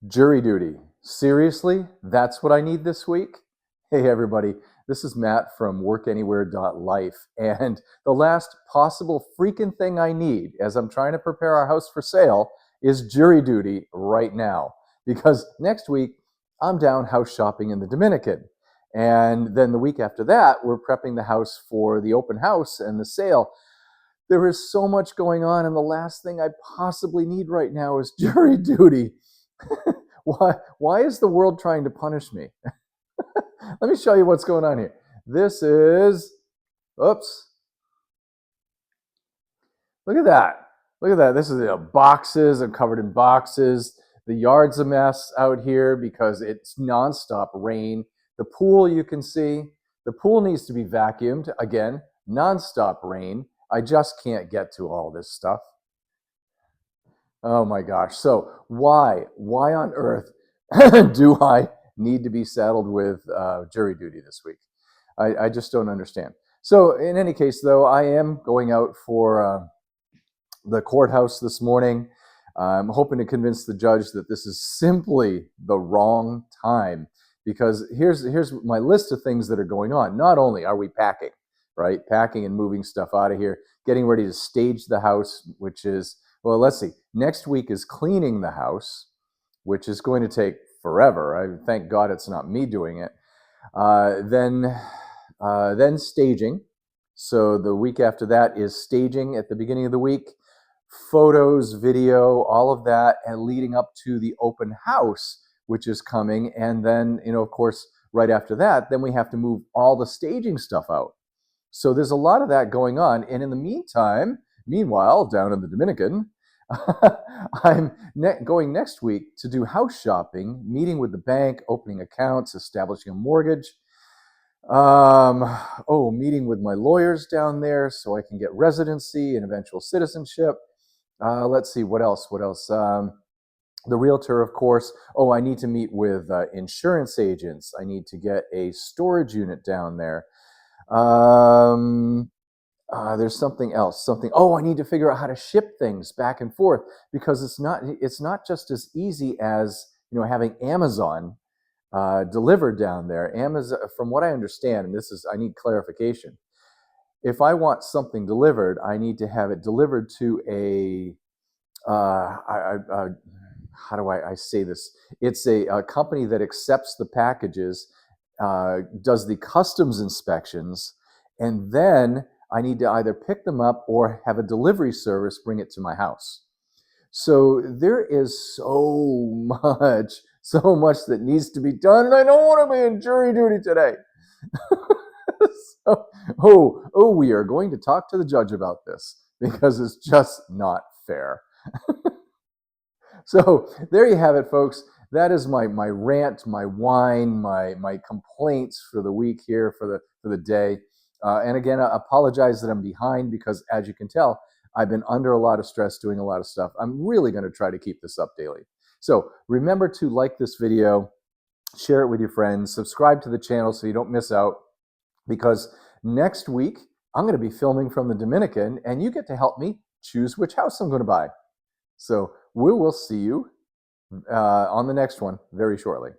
Jury duty. Seriously? That's what I need this week? Hey, everybody. This is Matt from workanywhere.life. And the last possible freaking thing I need as I'm trying to prepare our house for sale is jury duty right now. Because next week, I'm down house shopping in the Dominican. And then the week after that, we're prepping the house for the open house and the sale. There is so much going on, and the last thing I possibly need right now is jury duty. Why is the world trying to punish me? Let me show you what's going on here. This is, oops. Look at that. Look at that. This is boxes. I'm covered in boxes. The yard's a mess out here because it's nonstop rain. The pool, you can see, the pool needs to be vacuumed. Again, nonstop rain. I just can't get to all this stuff. Oh my gosh. So why on earth do I need to be saddled with jury duty this week? I just don't understand. So in any case, though, I am going out for the courthouse this morning. I'm hoping to convince the judge that this is simply the wrong time, because here's my list of things that are going on. Not only are we packing, right? Packing and moving stuff out of here, getting ready to stage the house, which is, well, let's see. Next week is cleaning the house, which is going to take forever. I thank God it's not me doing it. Then staging. So the week after that is staging at the beginning of the week. Photos, video, all of that, and leading up to the open house, which is coming. And then, of course, right after that, then we have to move all the staging stuff out. So there's a lot of that going on. And in the meanwhile, down in the Dominican, I'm going next week to do house shopping, meeting with the bank, opening accounts, establishing a mortgage. Meeting with my lawyers down there so I can get residency and eventual citizenship. Let's see, what else? The realtor, of course. Oh, I need to meet with insurance agents. I need to get a storage unit down there. There's something else. I need to figure out how to ship things back and forth, because it's not just as easy as having Amazon delivered down there. Amazon, from what I understand, and I need clarification. If I want something delivered, I need to have it delivered to a how do I say this? It's a company that accepts the packages, does the customs inspections, and then I need to either pick them up or have a delivery service bring it to my house. So there is so much that needs to be done, and I don't want to be in jury duty today. We are going to talk to the judge about this, because it's just not fair. So there you have it, folks. That is my rant, my whine, my complaints for the week here, for the day. And again, I apologize that I'm behind, because as you can tell, I've been under a lot of stress doing a lot of stuff. I'm really going to try to keep this up daily. So remember to like this video, share it with your friends, subscribe to the channel so you don't miss out, because next week I'm going to be filming from the Dominican, and you get to help me choose which house I'm going to buy. So we will see you on the next one very shortly.